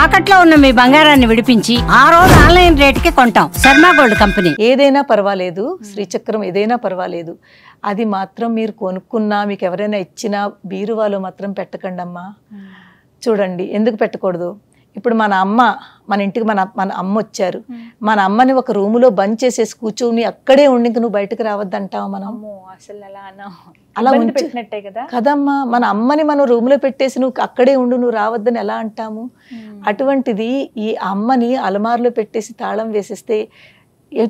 తాకట్లో ఉన్న మీ బంగారాన్ని విడిపించి ఆ రోజు ఆన్లైన్ రేటుకి కొంటాం. Sharma gold company. ఏదైనా పర్వాలేదు, శ్రీచక్రం ఏదైనా పర్వాలేదు, అది మాత్రం మీరు కొనుక్కున్నా మీకు ఎవరైనా ఇచ్చినా బీరువాలో మాత్రం పెట్టకండి అమ్మా. చూడండి ఎందుకు పెట్టకూడదు. ఇప్పుడు మన అమ్మ, మన ఇంటికి మన అమ్మ వచ్చారు, మన అమ్మని ఒక రూములో బంద్ చేసేసి కూర్చొని అక్కడే ఉండి నువ్వు బయటకు రావద్దంటావు. మనం అలా పెట్టినట్టే కదమ్మా. మన అమ్మని మనం రూములో పెట్టేసి నువ్వు అక్కడే ఉండు, నువ్వు రావద్దని ఎలా అంటాము? అటువంటిది ఈ అమ్మని అలమారులో పెట్టేసి తాళం వేసేస్తే,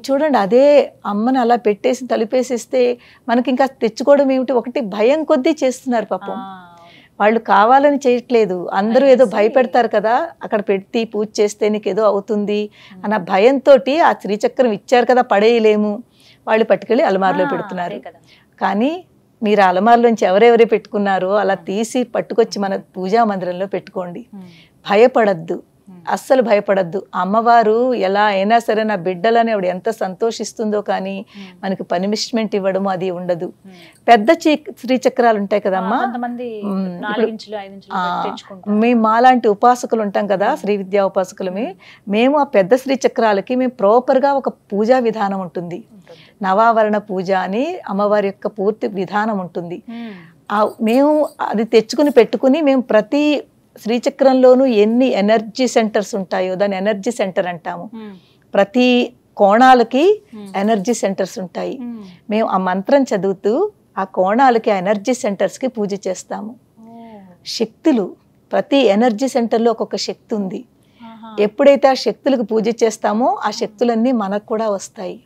చూడండి అదే అమ్మని అలా పెట్టేసి తలుపేసేస్తే మనకి ఇంకా తెచ్చుకోవడం ఏమిటి? ఒకటి భయం కొద్దీ చేస్తున్నారు పాపం. వాళ్ళు కావాలని చేయట్లేదు, అందరూ ఏదో భయపెడతారు కదా, అక్కడ పెట్టి పూజ చేస్తే నీకు ఏదో అవుతుంది అన్న భయంతో ఆ శ్రీచక్రం ఇచ్చారు కదా పడేయలేము, వాళ్ళు పట్టుకెళ్ళి అలమారులో పెడుతున్నారు. కానీ మీరు అలమారులోంచి ఎవరెవరే పెట్టుకున్నారో అలా తీసి పట్టుకొచ్చి మన పూజా మందిరంలో పెట్టుకోండి. భయపడద్దు, అస్సలు భయపడద్దు. అమ్మవారు ఎలా అయినా సరే నా బిడ్డలని ఆవిడ ఎంత సంతోషిస్తుందో, కానీ మనకి పనిష్మెంట్ ఇవ్వడం అది ఉండదు. పెద్ద శ్రీచక్రాలు ఉంటాయి కదమ్మా, మేము మాలాంటి ఉపాసకులు ఉంటాం కదా, శ్రీ విద్యా ఉపాసకులమే మేము. ఆ పెద్ద శ్రీచక్రాలకి మేము ప్రాపర్గా ఒక పూజా విధానం ఉంటుంది. నవావరణ పూజ అని అమ్మవారి యొక్క పూర్తి విధానం ఉంటుంది. మేము అది తెచ్చుకుని పెట్టుకుని మేము ప్రతి శ్రీచక్రంలోనూ ఎన్ని ఎనర్జీ సెంటర్స్ ఉంటాయో దాన్ని ఎనర్జీ సెంటర్ అంటాము. ప్రతి కోణాలకి ఎనర్జీ సెంటర్స్ ఉంటాయి. మేము ఆ మంత్రం చదువుతూ ఆ కోణాలకి, ఆ ఎనర్జీ సెంటర్స్కి పూజ చేస్తాము. శక్తులు, ప్రతి ఎనర్జీ సెంటర్లో ఒక్కొక్క శక్తి ఉంది. ఎప్పుడైతే ఆ శక్తులకు పూజ చేస్తామో ఆ శక్తులన్నీ మనకు కూడా వస్తాయి.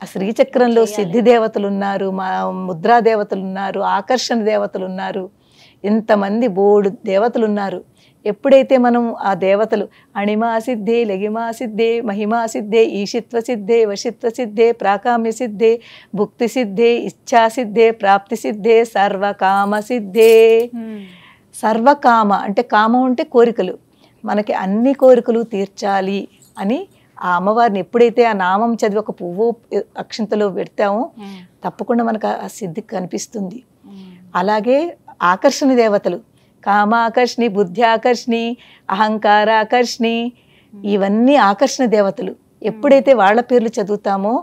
ఆ శ్రీచక్రంలో సిద్ధి దేవతలు ఉన్నారు, మా ముద్రా దేవతలు ఉన్నారు, ఆకర్షణ దేవతలు ఉన్నారు, ఇంతమంది బోడు దేవతలు ఉన్నారు. ఎప్పుడైతే మనం ఆ దేవతలు అణిమా సిద్ధే, లగిమా సిద్ధే, మహిమా సిద్ధే, ఈశిత్వ సిద్ధే, వశిత్వ సిద్ధే, ప్రాకామ్య సిద్ధే, భుక్తి సిద్ధే, ఇచ్ఛా సిద్ధే, ప్రాప్తి సిద్ధే, సర్వకామ సిద్ధే. సర్వకామ అంటే కామం అంటే కోరికలు, మనకి అన్ని కోరికలు తీర్చాలి అని ఆ అమ్మవారిని ఎప్పుడైతే ఆ నామం చదివి ఒక పువ్వు అక్షంతలో పెడతామో తప్పకుండా మనకు ఆ సిద్ధి కనిపిస్తుంది. అలాగే ఆకర్షణ దేవతలు, కామాకర్షణి, బుద్ధ్యాకర్షణి, అహంకారాకర్షణి, ఇవన్నీ ఆకర్షణ దేవతలు. ఎప్పుడైతే వాళ్ళ పేర్లు చదువుతామో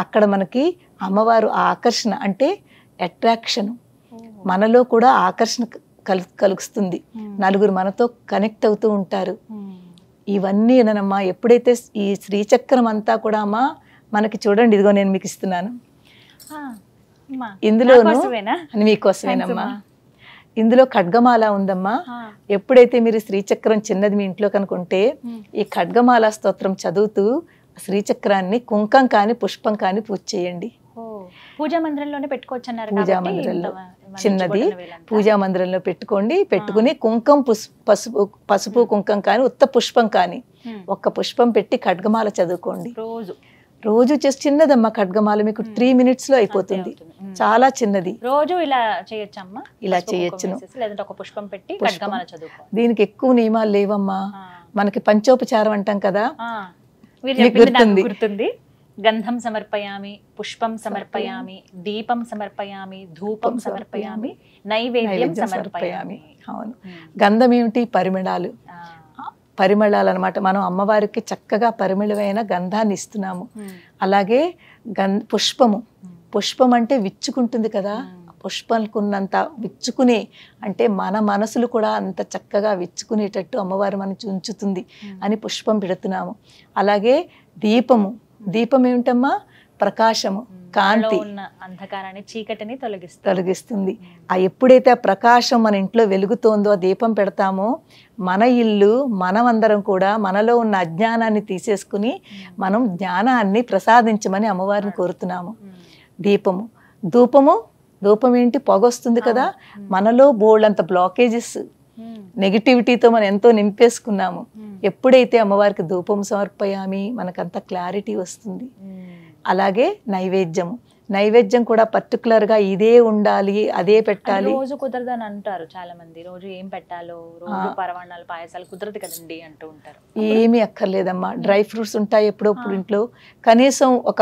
అక్కడ మనకి అమ్మవారు ఆకర్షణ అంటే అట్రాక్షన్, మనలో కూడా ఆకర్షణ కలుగుతుంది. నలుగురు మనతో కనెక్ట్ అవుతూ ఉంటారు. ఇవన్నీ ఏనమ్మా. ఎప్పుడైతే ఈ శ్రీచక్రం అంతా కూడా అమ్మా మనకి చూడండి, ఇదిగో నేను మీకు ఇస్తున్నాను, ఇందులోను మీకోసమేనమ్మా. ఇందులో ఖడ్గమాల ఉందమ్మా. ఎప్పుడైతే మీరు శ్రీచక్రం చిన్నది మీ ఇంట్లో కనుకుంటే ఈ ఖడ్గమాల స్తోత్రం చదువుతూ శ్రీచక్రాన్ని కుంకం కానీ పుష్పం కానీ పూజ చేయండి. పూజా మందిరంలోనే పెట్టుకోవచ్చు అన్నారు. పూజా మందిరంలో చిన్నది పూజా మందిరంలో పెట్టుకుని కుంకం పసుపు కుంకం కానీ ఉత్త పుష్పం కానీ ఒక్క పుష్పం పెట్టి ఖడ్గమాల చదువుకోండి. రోజు చేసి చిన్నదమ్మా ఖడ్గమాల, మీకు 3 minutes లో అయిపోతుంది. చాలా చిన్నది. రోజు ఇలా చేయొచ్చమ్మా? ఇలా చేయొచ్చును. ఒక పుష్పం పెట్టి ఖడ్గమాల చదువుకో. దీనికి ఎక్కువ నియమాలు లేవమ్మా. మనకి పంచోపచారం అంటాం కదా, గుర్తుంది. గంధం సమర్పయామి, పుష్పం సమర్పయామి, దీపం సమర్పయామి, ధూపం సమర్పయామి, నైవేద్యం సమర్పయామి. అవును. గంధం ఏమిటి? పరిమళాలు. పరిమళాలు అనమాట. మనం అమ్మవారికి చక్కగా పరిమళమైన గంధాన్ని ఇస్తున్నాము. అలాగే పుష్పం అంటే విచ్చుకుంటుంది కదా, పుష్పంకున్నంత విచ్చుకునే అంటే మన మనసులు కూడా అంత చక్కగా విచ్చుకునేటట్టు అమ్మవారు మనం ఉంచుతుంది అని పుష్పం పెడుతున్నాము. అలాగే దీపం ఏమిటమ్మా? ప్రకాశము, కాంతి, అంధకారాన్ని, చీకటిని తొలగిస్తుంది. ఎప్పుడైతే ఆ ప్రకాశం మన ఇంట్లో వెలుగుతోందో ఆ దీపం పెడతామో మన ఇల్లు, మనమందరం కూడా మనలో ఉన్న అజ్ఞానాన్ని తీసేసుకుని మనం జ్ఞానాన్ని ప్రసాదించమని అమ్మవారిని కోరుతున్నాము. ధూపం ఏంటి? పొగ వస్తుంది కదా, మనలో బోల్డంత బ్లాకేజెస్, నెగిటివిటీతో మనం ఎంతో నింపేసుకున్నాము. ఎప్పుడైతే అమ్మవారికి ధూపం సమర్పయామి మనకంత క్లారిటీ వస్తుంది. అలాగే నైవేద్యం కూడా పర్టికులర్ గా ఇదే ఉండాలి, అదే పెట్టాలి. రోజు కుదరదని అంటారు చాలా మంది. రోజు ఏం పెట్టాలో, రోజు పరవాణాలు పాయసాలు కుదరదు కదండి అంటూ ఉంటారు. ఏమీ అక్కర్లేదమ్మా. డ్రై ఫ్రూట్స్ ఉంటాయి ఎప్పుడప్పుడు ఇంట్లో. కనీసం ఒక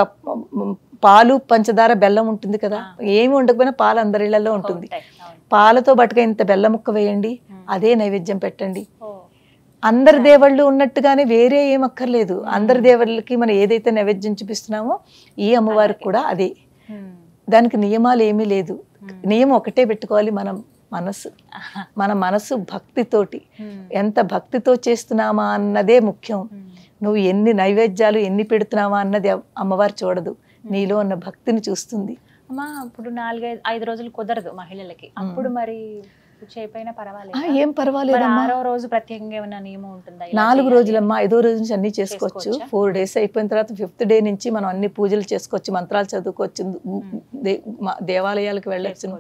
పాలు, పంచదార, బెల్లం ఉంటుంది కదా, ఏమి ఉండకపోయినా పాలు అందరి ఇళ్లలో ఉంటుంది. పాలతో బట్టుగా ఇంత బెల్లం ముక్క వేయండి, అదే నైవేద్యం పెట్టండి. అందరి దేవుళ్ళు ఉన్నట్టుగానే వేరే ఏం అక్కర్లేదు. అందరి దేవుళ్ళకి మనం ఏదైతే నైవేద్యం చూపిస్తున్నామో ఈ అమ్మవారికి కూడా అదే. దానికి నియమాలు ఏమీ లేదు. నియమం ఒకటే పెట్టుకోవాలి, మన మనసు భక్తితోటి ఎంత భక్తితో చేస్తున్నామా అన్నదే ముఖ్యం. నువ్వు ఎన్ని నైవేద్యాలు ఎన్ని పెడుతున్నావా అన్నది అమ్మవారు చూడదు, నీలో ఉన్న భక్తిని చూస్తుంది. అమ్మా ఇప్పుడు 4-5 రోజులు కుదరదు మహిళలకి, అప్పుడు మరి చేయపోయినా పర్వాలేదు? ఏం పర్వాలేదు. 6వ రోజు ప్రత్యేకంగా ఏమైనా నియమం ఉంటుందా? 4 రోజులమ్మా, 5వ రోజు నుంచి అన్ని చేసుకోవచ్చు. 4 days అయిపోయిన తర్వాత 5th day నుంచి మనం అన్ని పూజలు చేసుకోవచ్చు, మంత్రాలు చదువుకోవచ్చు, దేవాలయాలకు వెళ్ళొచ్చును,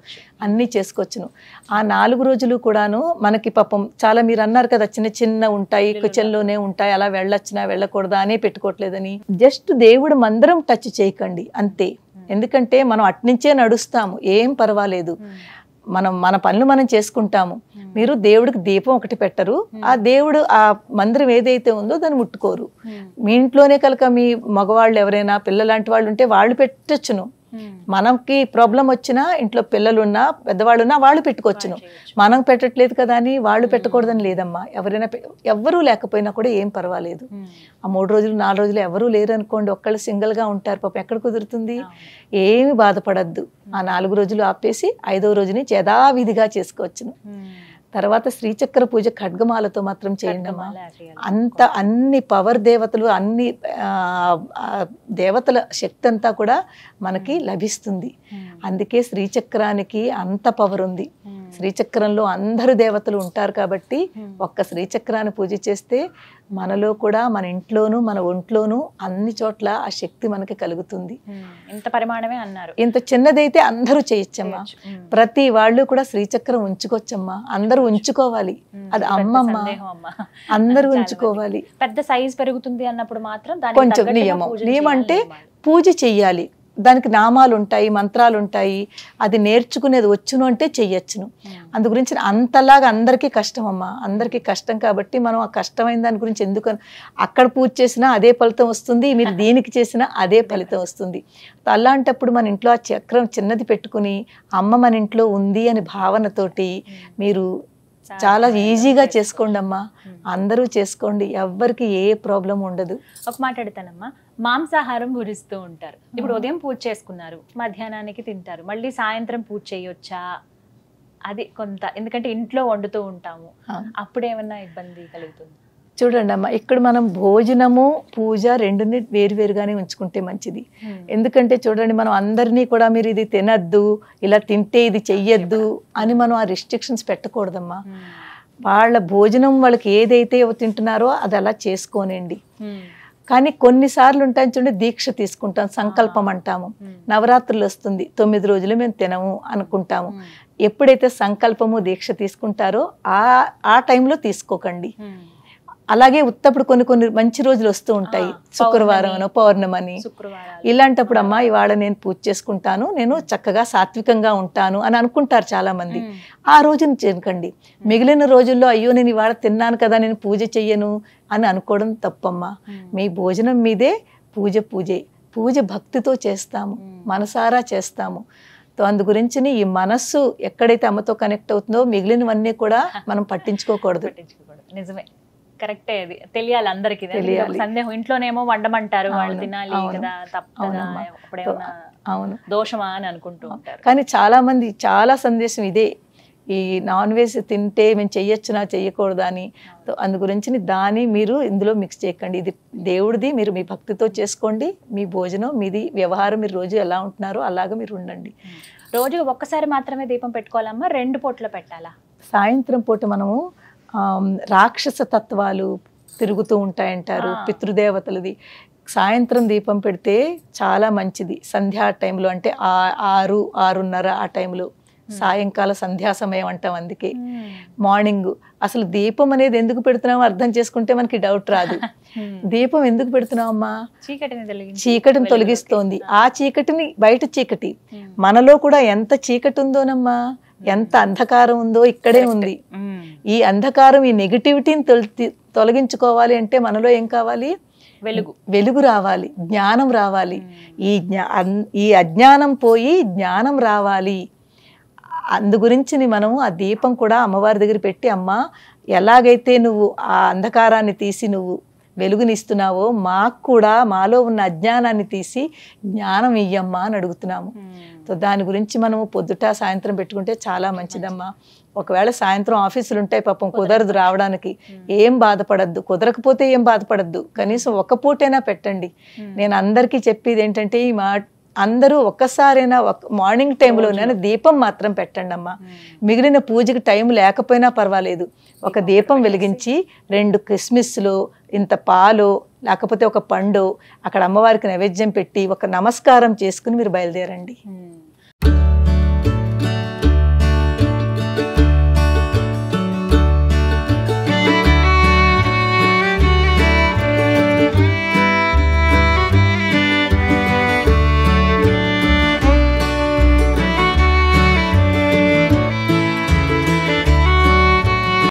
అన్ని చేసుకోవచ్చును. ఆ 4 రోజులు కూడాను మనకి పాపం చాలా మీరు అన్నారు కదా చిన్న చిన్న ఉంటాయి, కిచెన్లోనే ఉంటాయి, అలా వెళ్ళొచ్చునా వెళ్ళకూడదా అనే పెట్టుకోవట్లేదని. జస్ట్ దేవుడు మందిరం టచ్ చేయకండి అంతే. ఎందుకంటే మనం అట్నుంచే నడుస్తాము, ఏం పర్వాలేదు, మన పనులు మనం చేసుకుంటాము. మీరు దేవుడికి దీపం ఒకటి పెట్టరు, ఆ దేవుడు ఆ మందిరం ఏదైతే ఉందో దాన్ని ముట్టుకోరు. మీ ఇంట్లోనే కనుక మీ మగవాళ్ళు ఎవరైనా పిల్లలాంటి వాళ్ళు ఉంటే వాళ్ళు పెట్టొచ్చును. మనకి ప్రాబ్లం వచ్చినా ఇంట్లో పిల్లలున్నా పెద్దవాళ్ళున్నా వాళ్ళు పెట్టుకోవచ్చును. మనం పెట్టట్లేదు కదా అని వాళ్ళు పెట్టకూడదని లేదమ్మా. ఎవ్వరూ లేకపోయినా కూడా ఏం పర్వాలేదు. ఆ 3 రోజులు 4 రోజులు ఎవరూ లేరు అనుకోండి, ఒక్కళ్ళు సింగిల్గా ఉంటారు పాపం, ఎక్కడ కుదురుతుంది? ఏమి బాధపడద్దు. ఆ 4 రోజులు ఆపేసి 5వ రోజు నుంచి యథావిధిగా చేసుకోవచ్చును. తర్వాత శ్రీచక్ర పూజ ఖడ్గమాలతో మాత్రం చేయండి అమ్మా. అన్ని పవర్ దేవతలు, అన్ని దేవతల శక్తి అంతా కూడా మనకి లభిస్తుంది. అందుకే శ్రీచక్రానికి అంత పవర్ ఉంది. శ్రీచక్రంలో అందరు దేవతలు ఉంటారు కాబట్టి ఒక్క శ్రీచక్రాన్ని పూజ చేస్తే మనలో కూడా, మన ఇంట్లోనూ మన ఒంట్లోనూ అన్ని చోట్ల ఆ శక్తి మనకి కలుగుతుంది. ఇంత పరిమాణమే అన్నారు. ఇంత చిన్నదైతే అందరూ చేయొచ్చమ్మా. ప్రతి వాళ్ళు కూడా శ్రీచక్రం ఉంచుకోవచ్చమ్మా, అందరూ ఉంచుకోవాలి. అది అమ్మమ్మ, అందరూ ఉంచుకోవాలి. పెద్ద సైజ్ పెరుగుతుంది అన్నప్పుడు మాత్రం కొంచెం నియమం అంటే పూజ చెయ్యాలి. దానికి నామాలు ఉంటాయి, మంత్రాలు ఉంటాయి. అది నేర్చుకునేది వచ్చును అంటే చెయ్యొచ్చును. అందు గురించి అంతలాగా అందరికీ కష్టం అమ్మా, అందరికీ కష్టం కాబట్టి మనం ఆ కష్టమైన దాని గురించి ఎందుకు, అక్కడ పూజ చేసినా అదే ఫలితం వస్తుంది, మీరు దీనికి చేసినా అదే ఫలితం వస్తుంది. అలాంటప్పుడు మన ఇంట్లో ఆ చక్రం చిన్నది పెట్టుకుని అమ్మ మన ఇంట్లో ఉంది అని భావనతోటి మీరు చాలా ఈజీగా చేసుకోండి అమ్మా. అందరూ చేసుకోండి, ఎవ్వరికి ఏ ప్రాబ్లం ఉండదు. ఒక మాట అడుగుతానమ్మా, మాంసాహారం భుజిస్తూ ఉంటారు. ఇప్పుడు ఉదయం పూజ చేసుకున్నారు, మధ్యాహ్నానికి తింటారు, మళ్ళీ సాయంత్రం పూజ చేయొచ్చా? అది కొంత, ఎందుకంటే ఇంట్లో వండుతూ ఉంటాము, అప్పుడేమన్నా ఇబ్బంది కలుగుతుంది? చూడండి అమ్మ, ఇక్కడ మనం భోజనము పూజ రెండుని వేరువేరుగానే ఉంచుకుంటే మంచిది. ఎందుకంటే చూడండి, మనం అందరినీ కూడా మీరు ఇది తినద్దు, ఇలా తింటే ఇది చెయ్యొద్దు అని మనం ఆ రిస్ట్రిక్షన్స్ పెట్టకూడదమ్మా. వాళ్ళ భోజనం వాళ్ళకి ఏదైతే తింటున్నారో అది అలా చేసుకోనండి. కానీ కొన్నిసార్లు ఉంటాయి చూడండి, దీక్ష తీసుకుంటాం, సంకల్పం అంటాము. నవరాత్రులు వస్తుంది, 9 రోజులు మేము తినము అనుకుంటాము. ఎప్పుడైతే సంకల్పము దీక్ష తీసుకుంటారో ఆ టైంలో తీసుకోకండి. అలాగే ఉత్తప్పుడు కొన్ని మంచి రోజులు వస్తూ ఉంటాయి, శుక్రవారం, పౌర్ణమని. ఇలాంటప్పుడు అమ్మా ఇవాళ నేను పూజ చేసుకుంటాను, నేను చక్కగా సాత్వికంగా ఉంటాను అని అనుకుంటారు చాలా మంది. ఆ రోజుని చేయకండి. మిగిలిన రోజుల్లో అయ్యో నేను ఇవాళ తిన్నాను కదా నేను పూజ చెయ్యను అని అనుకోవడం తప్పమ్మా. మీ భోజనం మీదే పూజ భక్తితో చేస్తాము, మనసారా చేస్తాము. అందు గురించి ఈ మనస్సు ఎక్కడైతే అమ్మతో కనెక్ట్ అవుతుందో మిగిలినవన్నీ కూడా మనం పట్టించుకోకూడదు. నిజమే, కరెక్టే. అది తెలియాలి అందరికి. సందేహం, ఇంట్లోనేమో వండమంటారు, వాళ్ళు తినాలి కదా, తప్పదా, అప్పుడేమన్నా దోషమా అని అనుకుంటూ ఉంటారు. కానీ చాలా మంది చాలా సందేశం ఇదే, ఈ నాన్ వెజ్ తింటే మేము చెయ్యొచ్చునా చెయ్యకూడదా అని. అందు గురించి దాన్ని మీరు ఇందులో మిక్స్ చేయకండి. ఇది దేవుడిది, మీరు మీ భక్తితో చేసుకోండి. మీ భోజనం మీది, వ్యవహారం మీరు రోజు ఎలా ఉంటున్నారో అలాగా మీరు ఉండండి. రోజు ఒక్కసారి మాత్రమే దీపం పెట్టుకోవాలమ్మా, 2 పూటలు పెట్టాలా? సాయంత్రం పూట మనము రాక్షస తత్వాలు తిరుగుతూ ఉంటాయంటారు, పితృదేవతలది. సాయంత్రం దీపం పెడితే చాలా మంచిది. సంధ్యా టైంలో అంటే 6-6:30 ఆ టైంలో, సాయంకాల సంధ్యా సమయం అంటాం. అందుకే మార్నింగ్ అసలు దీపం అనేది ఎందుకు పెడుతున్నామో అర్థం చేసుకుంటే మనకి డౌట్ రాదు. దీపం ఎందుకు పెడుతున్నామమ్మా? చీకటిని తొలగిస్తోంది. ఆ చీకటిని, బయట చీకటి, మనలో కూడా ఎంత చీకటి ఉందోనమ్మా, ఎంత అంధకారం ఉందో ఇక్కడే ఉంది. ఈ అంధకారం, ఈ నెగిటివిటీని తొలగించుకోవాలి అంటే మనలో ఏం కావాలి? వెలుగు రావాలి, జ్ఞానం రావాలి. ఈ అజ్ఞానం పోయి జ్ఞానం రావాలి. అందు గురించి మనము ఆ దీపం కూడా అమ్మవారి దగ్గర పెట్టి, అమ్మ ఎలాగైతే నువ్వు ఆ అంధకారాన్ని తీసి నువ్వు వెలుగునిస్తున్నావో మాకు కూడా మాలో ఉన్న అజ్ఞానాన్ని తీసి జ్ఞానం ఇయ్యమ్మా అని అడుగుతున్నాము. సో దాని గురించి మనము పొద్దుట సాయంత్రం పెట్టుకుంటే చాలా మంచిదమ్మా. ఒకవేళ సాయంత్రం ఆఫీసులు ఉంటాయి పాపం, కుదరదు రావడానికి, ఏం బాధపడద్దు, కుదరకపోతే ఏం బాధపడద్దు, కనీసం ఒక్క పూటైనా పెట్టండి. నేను అందరికీ చెప్పేది ఏంటంటే ఈ అందరూ ఒక్కసారైనా మార్నింగ్ టైంలోనైనా దీపం మాత్రం పెట్టండి అమ్మా. మిగిలిన పూజకి టైం లేకపోయినా పర్వాలేదు, ఒక దీపం వెలిగించి 2 కిస్మిస్లు, ఇంత పాలు, లేకపోతే ఒక పండు అక్కడ అమ్మవారికి నైవేద్యం పెట్టి ఒక నమస్కారం చేసుకుని మీరు బయలుదేరండి.